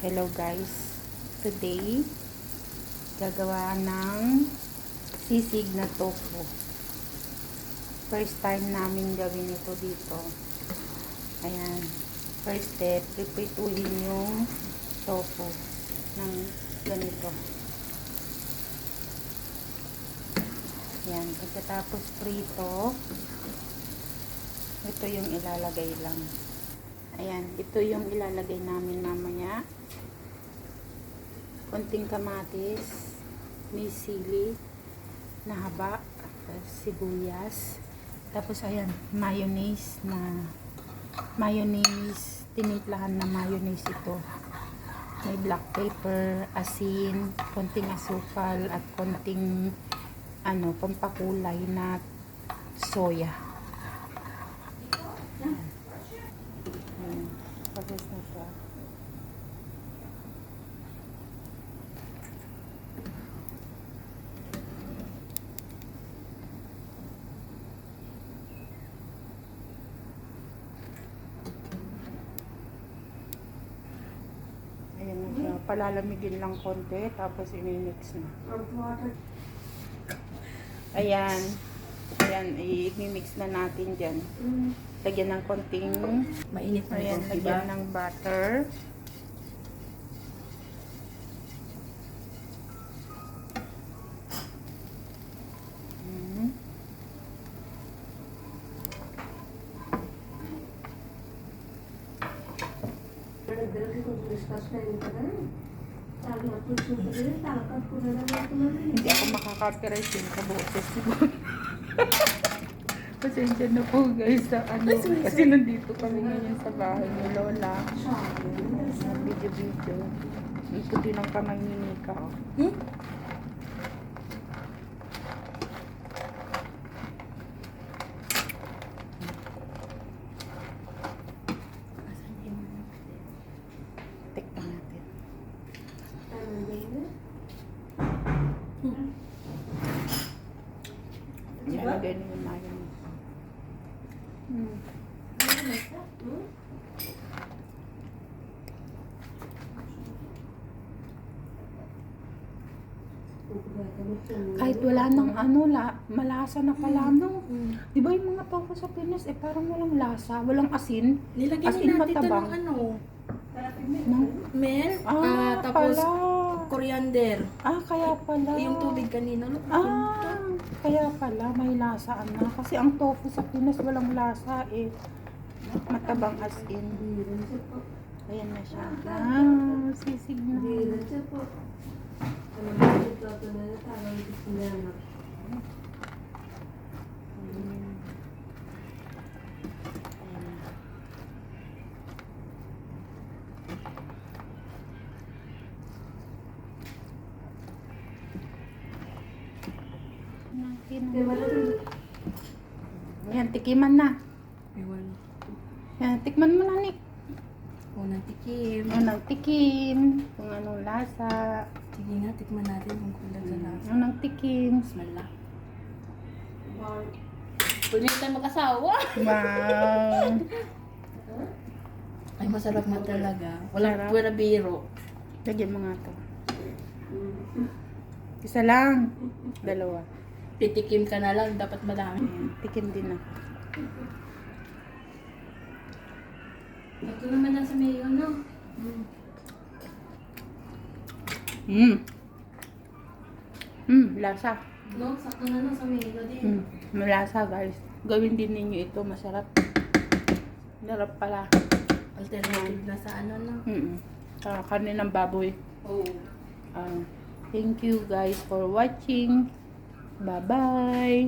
Hello guys, today gagawa ng sisig na tofu. First time namin gawin ito dito. Ayan, first step, prepituhin yung tofu ng ganito. Ayan, pagkatapos prito, ito yung ilalagay lang. Ayan, ito yung ilalagay namin mamaya. Konting kamatis, may sili na haba, sibuyas. Tapos ayan, mayonnaise, tinimplahan na mayonnaise ito. May black pepper, asin, konting asukal at konting pampakulay na soya. Pagkas na siya. Ayan na siya. Palalamigin lang konti, tapos i-mix na. Ayan. Ayan, i-mix na natin dyan. Lagyan ng konting mainit na ayan, ito, lagyan diba? ng butter. Hindi ako makaka-copyright yun sa boses ko. Pasensya na po guys sa kasi nandito kami ngayon sa bahay ni Lola. Video. Ang puti ng kamay ni Nika. Tikman natin. Nilagay na yung mayonnaise. Kahit wala nang malasa na pala, no? Di ba yung mga tofu sa Pinas, parang walang lasa, walang asin. Nilagyan As in, natin ito matabang. ng No? mel, tapos pala. coriander. Kaya pala. Yung tubig kanina. Kaya pala, may lasa na. Kasi ang tofu sa Pinas walang lasa matabang as in. Ayan na siya. Sisig na. Ayan, tikiman na. Ewan. Ayan, tikman mo na, Nick. Unang tikim. Unang tikim. Kung anong lasa. Sige nga, tikman natin kung kulang sa lasa. Unang tikim. Mala. Pwede tayo mag-asawa. Wow. Ay, masarap na talaga. Sarap. Wala biro. Lagyan mo nga to. Isa lang. Dalawa. Titikim ka na lang, dapat madami. Ayan, tikim din na. Ito naman nasa mayo, no? Lasa. No, sakto na sa mayo din. Malasa guys. Gawin din ninyo ito, masarap. Sarap pala. Alternative na sa no? Karne ng baboy. Oh. Thank you guys for watching. Bye-bye.